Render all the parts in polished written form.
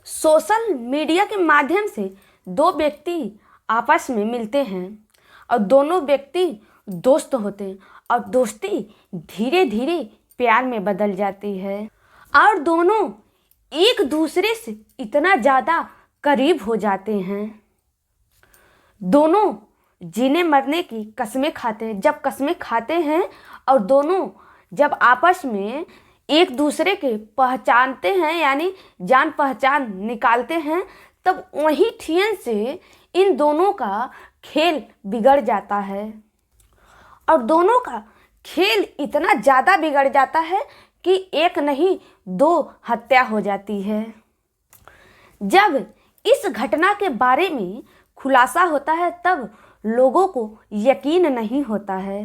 Social media के माध्यम से दो व्यक्ति आपस में मिलते हैं और दोनों व्यक्ति दोस्त होते हैं और दोस्ती धीरे धीरे प्यार में बदल जाती है और दोनों एक दूसरे से इतना ज़्यादा करीब हो जाते हैं। दोनों जीने मरने की कस्में खाते हैं। जब कस्में खाते हैं और दोनों जब आपस में एक दूसरे के पहचानते हैं यानी जान पहचान निकालते हैं, तब वही ठियन से इन दोनों का खेल बिगड़ जाता है और दोनों का खेल इतना ज़्यादा बिगड़ जाता है कि एक नहीं दो हत्या हो जाती है। जब इस घटना के बारे में खुलासा होता है तब लोगों को यकीन नहीं होता है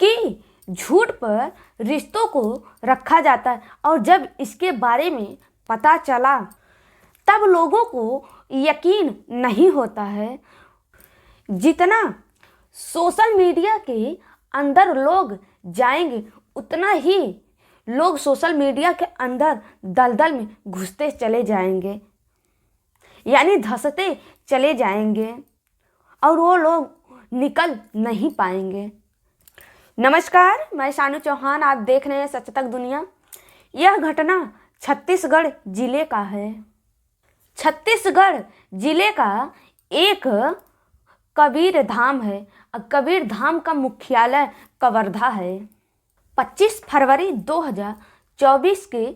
कि झूठ पर रिश्तों को रखा जाता है और जब इसके बारे में पता चला तब लोगों को यकीन नहीं होता है। जितना सोशल मीडिया के अंदर लोग जाएंगे उतना ही लोग सोशल मीडिया के अंदर दलदल में घुसते चले जाएंगे यानी धंसते चले जाएंगे और वो लोग निकल नहीं पाएंगे। नमस्कार, मैं शानू चौहान, आप देख रहे हैं सच तक दुनिया। यह घटना छत्तीसगढ़ जिले का है। छत्तीसगढ़ जिले का एक कबीर धाम है और कबीर धाम का मुख्यालय कवर्धा है। 25 फरवरी 2024 के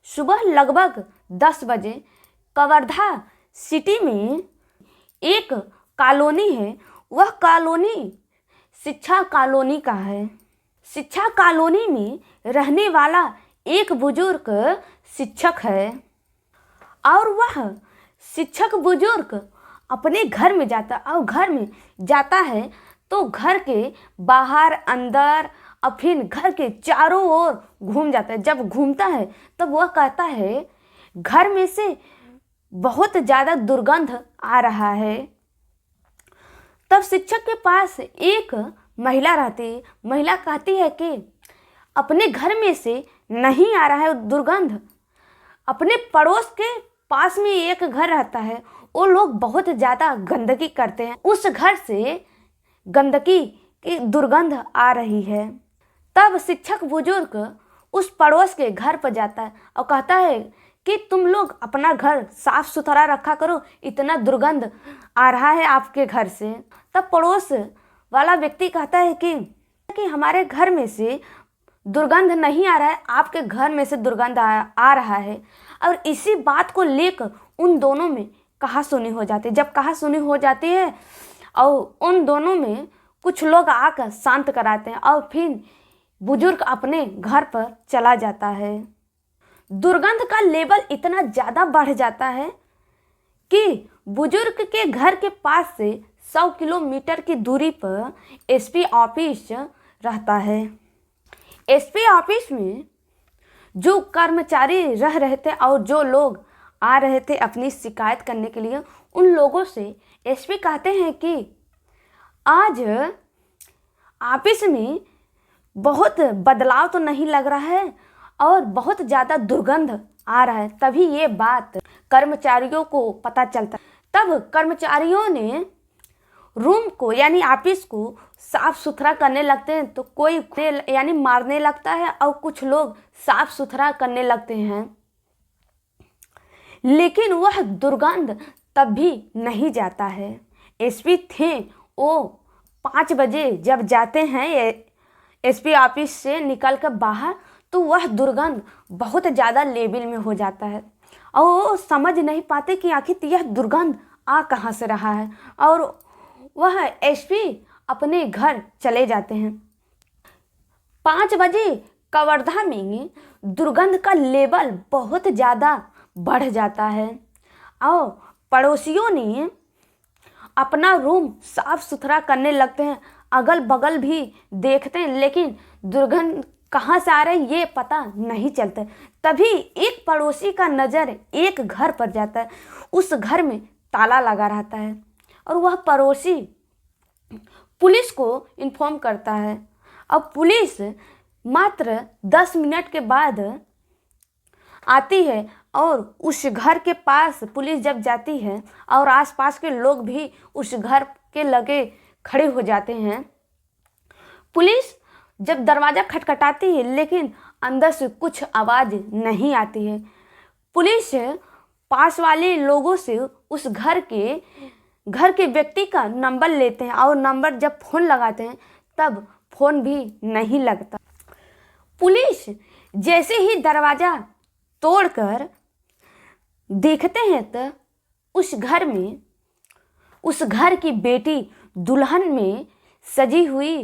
सुबह लगभग 10 बजे कवर्धा सिटी में एक कॉलोनी है। वह कॉलोनी शिक्षा कॉलोनी का है। शिक्षा कॉलोनी में रहने वाला एक बुजुर्ग शिक्षक है और वह शिक्षक बुजुर्ग अपने घर में जाता और घर में जाता है तो घर के बाहर अंदर और फिर घर के चारों ओर घूम जाता है। जब घूमता है तब वह कहता है घर में से बहुत ज़्यादा दुर्गंध आ रहा है। तब शिक्षक के पास एक महिला रहती है। महिला कहती है कि अपने घर में से नहीं आ रहा है दुर्गंध। अपने पड़ोस के पास में एक घर रहता है, वो लोग बहुत ज़्यादा गंदगी करते हैं, उस घर से गंदगी की दुर्गंध आ रही है। तब शिक्षक बुजुर्ग उस पड़ोस के घर पर जाता है और कहता है कि तुम लोग अपना घर साफ सुथरा रखा करो, इतना दुर्गंध आ रहा है आपके घर से। तब पड़ोस वाला व्यक्ति कहता है कि हमारे घर में से दुर्गंध नहीं आ रहा है, आपके घर में से दुर्गंध आ रहा है। और इसी बात को लेकर उन दोनों में कहासुनी हो जाती है। जब कहासुनी हो जाती है और उन दोनों में कुछ लोग आकर शांत कराते हैं और फिर बुजुर्ग अपने घर पर चला जाता है। दुर्गंध का लेवल इतना ज़्यादा बढ़ जाता है कि बुजुर्ग के घर के पास से 100 किलोमीटर की दूरी पर एसपी ऑफिस रहता है। एसपी ऑफिस में जो कर्मचारी रह रहे थे और जो लोग आ रहे थे अपनी शिकायत करने के लिए, उन लोगों से एसपी कहते हैं कि आज ऑफिस में बहुत बदलाव तो नहीं लग रहा है और बहुत ज़्यादा दुर्गंध आ रहा है। तभी ये बात कर्मचारियों को पता चलता। तब कर्मचारियों ने रूम को यानी ऑफिस को साफ सुथरा करने लगते हैं तो कोई यानी मारने लगता है और कुछ लोग साफ सुथरा करने लगते हैं, लेकिन वह दुर्गंध तब भी नहीं जाता है। एसपी थे वो 5 बजे जब जाते हैं एसपी ऑफिस से निकल कर बाहर तो वह दुर्गंध बहुत ज़्यादा लेवल में हो जाता है और वो समझ नहीं पाते कि आखिर यह दुर्गंध आ कहाँ से रहा है और वह एसपी अपने घर चले जाते हैं। 5 बजे कवर्धा में दुर्गंध का लेवल बहुत ज़्यादा बढ़ जाता है और पड़ोसियों ने अपना रूम साफ सुथरा करने लगते हैं, अगल बगल भी देखते हैं, लेकिन दुर्गंध कहाँ से आ रहा है ये पता नहीं चलता। तभी एक पड़ोसी का नज़र एक घर पर जाता है। उस घर में ताला लगा रहता है और वह पड़ोसी पुलिस को इन्फॉर्म करता है और पुलिस मात्र 10 मिनट के बाद आती है और उस घर के पास पुलिस जब जाती है और आसपास के लोग भी उस घर के लगे खड़े हो जाते हैं। पुलिस जब दरवाज़ा खटखटाती है लेकिन अंदर से कुछ आवाज़ नहीं आती है। पुलिस पास वाले लोगों से उस घर के व्यक्ति का नंबर लेते हैं और नंबर जब फ़ोन लगाते हैं तब फ़ोन भी नहीं लगता। पुलिस जैसे ही दरवाज़ा तोड़कर देखते हैं तो उस घर की बेटी दुल्हन में सजी हुई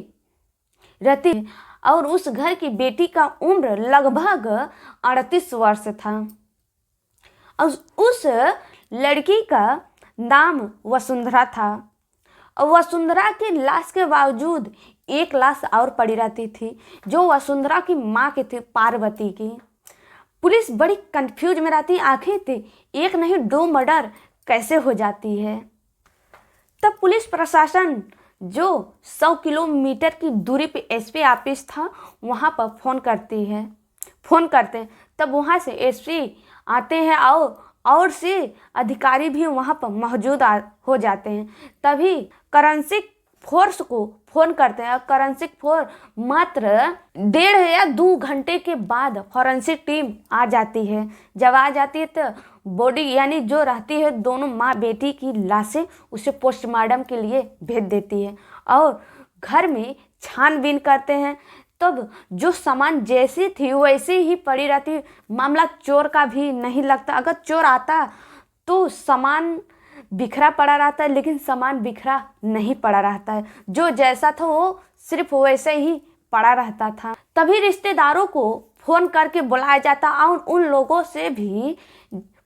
रहती है और उस घर की बेटी का उम्र लगभग 38 वर्ष था और उस लड़की का नाम वसुंधरा था। और वसुंधरा की लाश के बावजूद एक लाश और पड़ी रहती थी जो वसुंधरा की माँ की थी, पार्वती की। पुलिस बड़ी कंफ्यूज में रहती, आखिर थी एक नहीं 2 मर्डर कैसे हो जाती है। तब पुलिस प्रशासन जो 100 किलोमीटर की दूरी पे एसपी ऑफिस था वहाँ पर फ़ोन करते हैं। तब वहाँ से एसपी आते हैं और से अधिकारी भी वहाँ पर मौजूद हो जाते हैं। तभी फॉरेंसिक फोर्स को फ़ोन करते हैं और फॉरेंसिक फोर्स मात्र 1.5 या 2 घंटे के बाद फॉरेंसिक टीम आ जाती है। जब आ जाती है तो बॉडी यानी जो रहती है दोनों माँ बेटी की लाशें उसे पोस्टमार्टम के लिए भेज देती है और घर में छानबीन करते हैं। तब जो सामान जैसी थी वैसे ही पड़ी रहती। मामला चोर का भी नहीं लगता। अगर चोर आता तो सामान बिखरा पड़ा रहता है लेकिन सामान बिखरा नहीं पड़ा रहता है। जो जैसा था वो सिर्फ वैसे ही पड़ा रहता था। तभी रिश्तेदारों को फ़ोन करके बुलाया जाता और उन लोगों से भी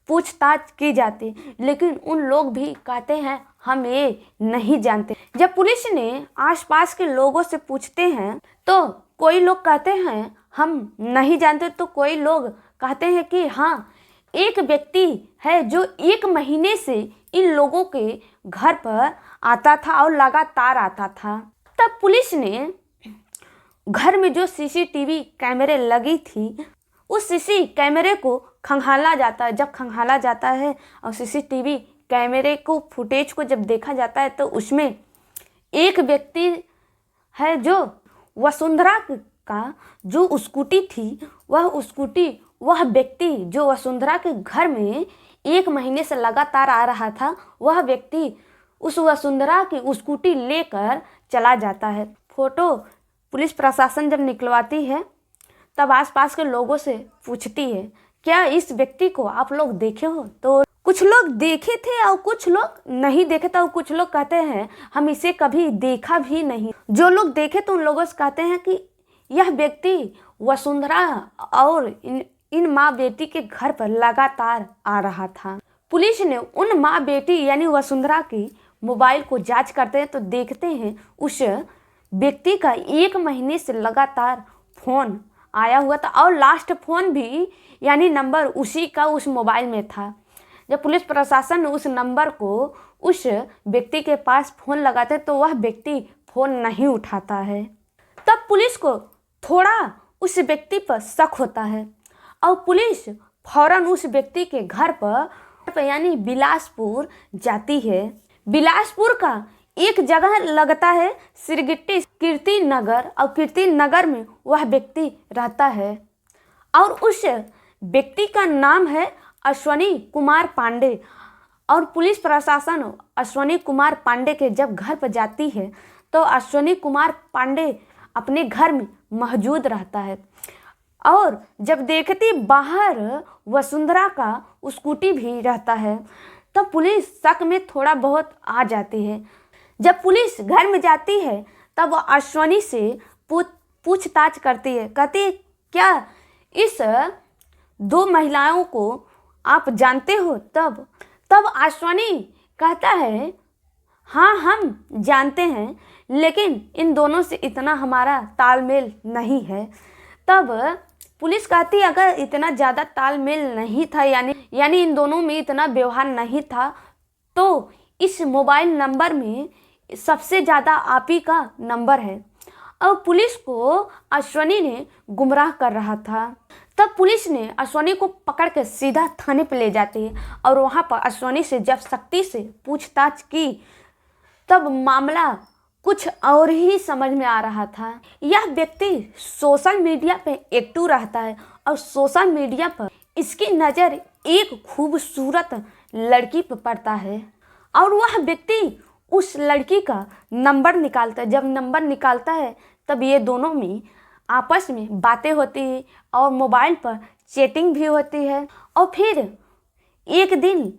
पूछताछ की जाती लेकिन उन लोग भी कहते हैं हम ये नहीं जानते। जब पुलिस ने आसपास के लोगों से पूछते हैं तो कोई लोग कहते हैं हम नहीं जानते, तो कोई लोग कहते हैं कि हाँ एक व्यक्ति है जो 1 महीने से इन लोगों के घर पर आता था और लगातार आता था। तब पुलिस ने घर में जो सीसीटीवी कैमरे लगी थी उस सीसी कैमरे को खंगाला जाता है। जब खंगाला जाता है और सीसीटीवी कैमरे को फुटेज को जब देखा जाता है तो उसमें एक व्यक्ति है जो वसुंधरा का जो स्कूटी थी वह व्यक्ति जो वसुंधरा के घर में 1 महीने से लगातार आ रहा था वह व्यक्ति उस वसुंधरा की स्कूटी लेकर चला जाता है। फोटो पुलिस प्रशासन जब निकलवाती है तब आसपास के लोगों से पूछती है क्या इस व्यक्ति को आप लोग देखे हो? तो कुछ लोग देखे थे और कुछ लोग नहीं देखे थे और कुछ लोग कहते हैं हम इसे कभी देखा भी नहीं। जो लोग देखे तो उन लोगों से कहते हैं कि यह व्यक्ति वसुंधरा और इन माँ बेटी के घर पर लगातार आ रहा था। पुलिस ने उन माँ बेटी यानी वसुंधरा की मोबाइल को जांच करते हैं तो देखते हैं उस व्यक्ति का 1 महीने से लगातार फ़ोन आया हुआ था और लास्ट फ़ोन भी यानी नंबर उसी का उस मोबाइल में था। जब पुलिस प्रशासन उस नंबर को उस व्यक्ति के पास फ़ोन लगाते तो वह व्यक्ति फ़ोन नहीं उठाता है। तब पुलिस को थोड़ा उस व्यक्ति पर शक होता है और पुलिस फौरन उस व्यक्ति के घर पर यानी बिलासपुर जाती है। बिलासपुर का एक जगह लगता है सिरगिट्टी कीर्ति नगर और कीर्ति नगर में वह व्यक्ति रहता है और उस व्यक्ति का नाम है अश्वनी कुमार पांडे। और पुलिस प्रशासन अश्वनी कुमार पांडे के जब घर पर जाती है तो अश्वनी कुमार पांडे अपने घर में मौजूद रहता है और जब देखती बाहर वसुंधरा का स्कूटी भी रहता है तब पुलिस शक में थोड़ा बहुत आ जाती है। जब पुलिस घर में जाती है तब वह अश्वनी से पूछताछ करती है, कहती है क्या इस 2 महिलाओं को आप जानते हो? तब अश्वनी कहता है हाँ हम जानते हैं लेकिन इन दोनों से इतना हमारा तालमेल नहीं है। तब पुलिस कहती है अगर इतना ज़्यादा तालमेल नहीं था यानी इन दोनों में इतना व्यवहार नहीं था तो इस मोबाइल नंबर में सबसे ज़्यादा आप ही का नंबर है। और पुलिस को अश्वनी ने गुमराह कर रहा था। तब पुलिस ने अश्वनी को पकड़ के सीधा थाने पर ले जाती है और वहाँ पर अश्वनी से जब सख्ती से पूछताछ की तब मामला कुछ और ही समझ में आ रहा था। यह व्यक्ति सोशल मीडिया पे एक्टिव रहता है और सोशल मीडिया पर इसकी नज़र एक खूबसूरत लड़की पर पड़ता है और वह व्यक्ति उस लड़की का नंबर निकालता है। जब नंबर निकालता है तब ये दोनों में आपस में बातें होती है और मोबाइल पर चैटिंग भी होती है। और फिर एक दिन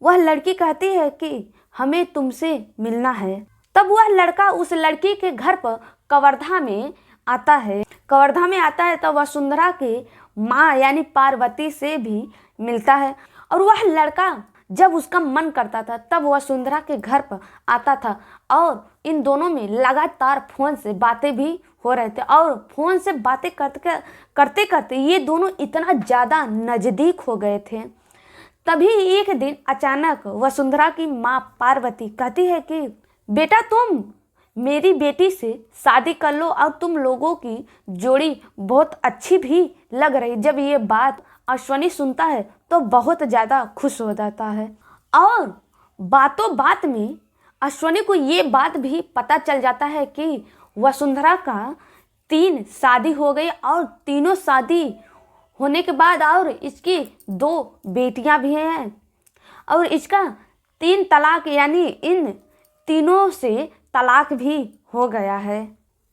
वह लड़की कहती है कि हमें तुमसे मिलना है। तब वह लड़का उस लड़की के घर पर कवर्धा में आता है। कवर्धा में आता है तब वसुंधरा के माँ यानी पार्वती से भी मिलता है और वह लड़का जब उसका मन करता था तब वसुंधरा के घर पर आता था और इन दोनों में लगातार फ़ोन से बातें भी हो रहे थे और फ़ोन से बातें करते करते ये दोनों इतना ज़्यादा नज़दीक हो गए थे। तभी एक दिन अचानक वसुंधरा की माँ पार्वती कहती है कि बेटा तुम मेरी बेटी से शादी कर लो और तुम लोगों की जोड़ी बहुत अच्छी भी लग रही। जब ये बात अश्वनी सुनता है तो बहुत ज़्यादा खुश हो जाता है और बातों बात में अश्वनी को ये बात भी पता चल जाता है कि वसुंधरा का 3 शादी हो गई और तीनों शादी होने के बाद और इसकी 2 बेटियां भी हैं और इसका 3 तलाक यानी इन तीनों से तलाक भी हो गया है।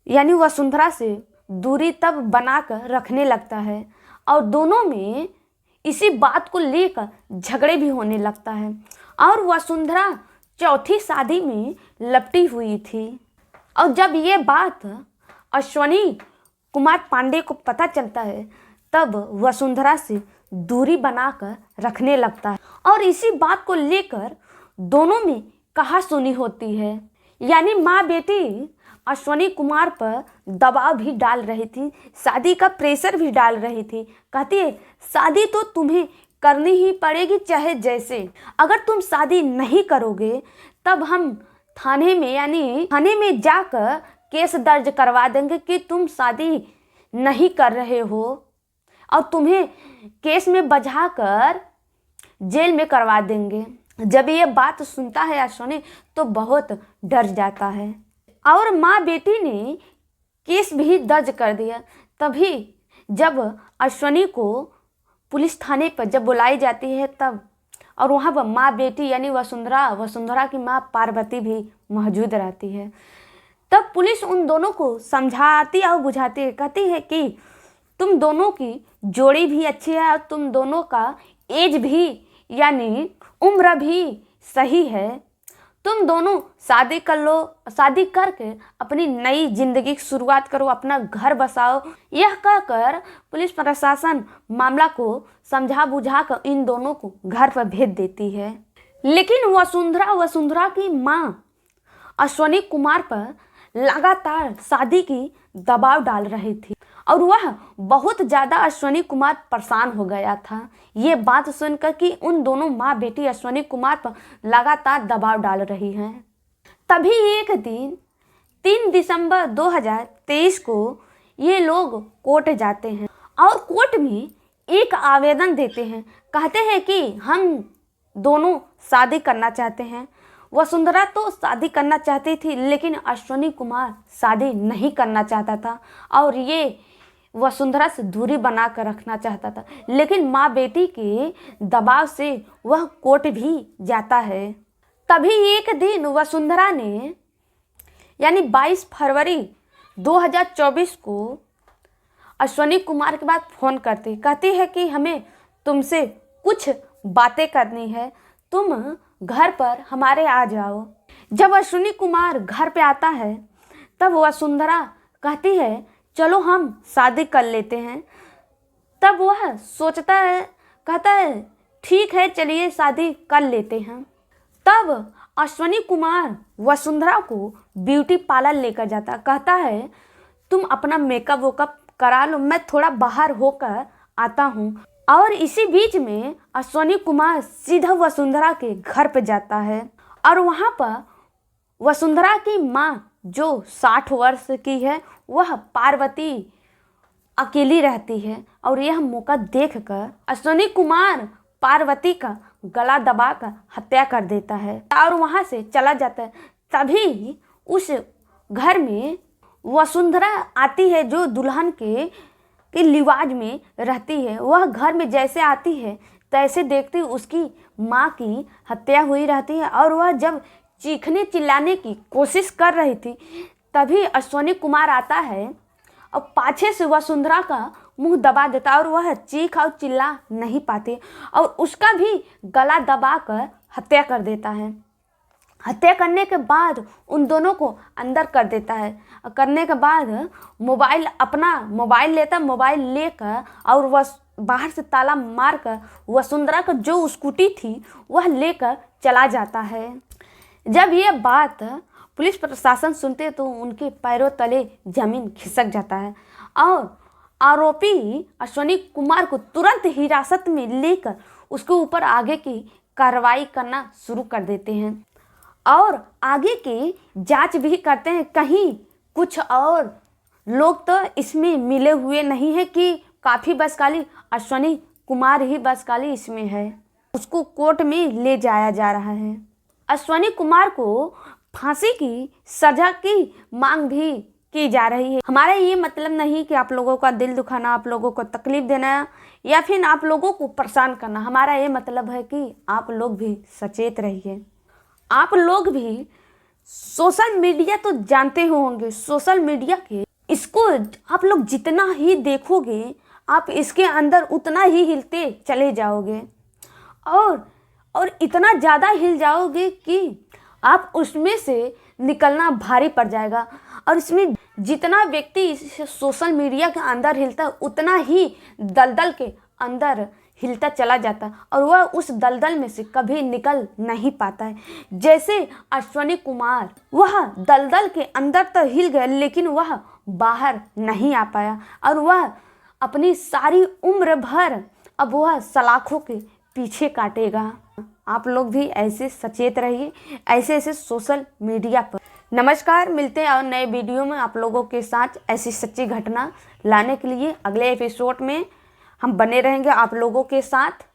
यानी वसुंधरा से दूरी तब बनाकर रखने लगता है और दोनों में इसी बात को लेकर झगड़े भी होने लगता है और वसुंधरा चौथी शादी में लपटी हुई थी। और जब ये बात अश्वनी कुमार पांडे को पता चलता है तब वसुंधरा से दूरी बनाकर रखने लगता है और इसी बात को लेकर दोनों में कहासुनी होती है। यानी माँ बेटी अश्वनी कुमार पर दबाव भी डाल रही थी, शादी का प्रेशर भी डाल रही थी। कहती है शादी तो तुम्हें करनी ही पड़ेगी चाहे जैसे, अगर तुम शादी नहीं करोगे तब हम थाने में जाकर केस दर्ज करवा देंगे कि तुम शादी नहीं कर रहे हो और तुम्हें केस में बझाकर जेल में करवा देंगे। जब ये बात सुनता है अश्वनी तो बहुत डर जाता है और माँ बेटी ने केस भी दर्ज कर दिया। तभी जब अश्वनी को पुलिस थाने पर जब बुलाई जाती है तब और वहाँ पर माँ बेटी यानी वसुंधरा की माँ पार्वती भी मौजूद रहती है। तब पुलिस उन दोनों को समझाती और बुझाती है, कहती है कि तुम दोनों की जोड़ी भी अच्छी है और तुम दोनों का एज भी यानी उम्र भी सही है, तुम दोनों शादी कर लो, शादी करके अपनी नई जिंदगी की शुरुआत करो, अपना घर बसाओ। यह कहकर पुलिस प्रशासन मामला को समझा बुझा कर इन दोनों को घर पर भेज देती है। लेकिन वसुंधरा की माँ अश्वनी कुमार पर लगातार शादी की दबाव डाल रही थी और वह बहुत ज़्यादा अश्वनी कुमार परेशान हो गया था ये बात सुनकर कि उन दोनों माँ बेटी अश्वनी कुमार पर लगातार दबाव डाल रही हैं। तभी एक दिन 3 दिसंबर 2023 को ये लोग कोर्ट जाते हैं और कोर्ट में एक आवेदन देते हैं। कहते हैं कि हम दोनों शादी करना चाहते हैं। वसुंधरा तो शादी करना चाहती थी लेकिन अश्वनी कुमार शादी नहीं करना चाहता था और ये वसुंधरा से दूरी बना कर रखना चाहता था। लेकिन माँ बेटी के दबाव से वह कोर्ट भी जाता है। तभी एक दिन वसुंधरा ने यानी 22 फरवरी 2024 को अश्वनी कुमार के बाद फ़ोन कहती है कि हमें तुमसे कुछ बातें करनी है, तुम घर पर हमारे आ जाओ। जब अश्वनी कुमार घर पे आता है तब वसुंधरा कहती है चलो हम शादी कर लेते हैं। तब वह सोचता है, कहता है ठीक है चलिए शादी कर लेते हैं। तब अश्वनी कुमार वसुंधरा को ब्यूटी पार्लर लेकर जाता, कहता है तुम अपना मेकअप वेकअप करा लो, मैं थोड़ा बाहर होकर आता हूँ। और इसी बीच में अश्वनी कुमार सीधा वसुंधरा के घर पे जाता है और वहाँ पर वसुंधरा की माँ जो 60 वर्ष की है वह पार्वती अकेली रहती है और यह मौका देखकर अश्विनी कुमार पार्वती का गला दबाकर हत्या कर देता है और वहां से चला जाता है। तभी उस घर में वसुंधरा आती है जो दुल्हन के लिवाज में रहती है। वह घर में जैसे आती है तैसे देखती उसकी माँ की हत्या हुई रहती है और वह जब चीखने चिल्लाने की कोशिश कर रही थी तभी अश्विनी कुमार आता है और पाछे से वसुंधरा का मुंह दबा देता और वह चीख और चिल्ला नहीं पाती और उसका भी गला दबाकर हत्या कर देता है। हत्या करने के बाद उन दोनों को अंदर कर देता है। करने के बाद अपना मोबाइल लेता, मोबाइल लेकर और वह बाहर से ताला मारकर वसुंधरा का जो स्कूटी थी वह लेकर चला जाता है। जब ये बात पुलिस प्रशासन सुनते तो उनके पैरों तले जमीन खिसक जाता है और आरोपी अश्विनी कुमार को तुरंत हिरासत में लेकर उसके ऊपर आगे की कार्रवाई करना शुरू कर देते हैं और आगे की जांच भी करते हैं। कहीं कुछ और लोग तो इसमें मिले हुए नहीं है कि काफ़ी बदकाली अश्विनी कुमार ही बदकाली इसमें है। उसको कोर्ट में ले जाया जा रहा है। अश्विनी कुमार को फांसी की सजा की मांग भी की जा रही है। हमारा ये मतलब नहीं कि आप लोगों का दिल दुखाना, आप लोगों को तकलीफ देना या फिर आप लोगों को परेशान करना। हमारा ये मतलब है कि आप लोग भी सचेत रहिए। आप लोग भी सोशल मीडिया तो जानते होंगे, सोशल मीडिया के इसको आप लोग जितना ही देखोगे आप इसके अंदर उतना ही हिलते चले जाओगे और इतना ज़्यादा हिल जाओगे कि आप उसमें से निकलना भारी पड़ जाएगा। और इसमें जितना व्यक्ति सोशल मीडिया के अंदर हिलता है उतना ही दलदल के अंदर हिलता चला जाता है और वह उस दलदल में से कभी निकल नहीं पाता है। जैसे अश्विनी कुमार वह दलदल के अंदर तो हिल गए लेकिन वह बाहर नहीं आ पाया और वह अपनी सारी उम्र भर अब वह सलाखों के पीछे काटेगा। आप लोग भी ऐसे सचेत रहिए ऐसे सोशल मीडिया पर। नमस्कार, मिलते हैं और नए वीडियो में आप लोगों के साथ ऐसी सच्ची घटना लाने के लिए। अगले एपिसोड में हम बने रहेंगे आप लोगों के साथ।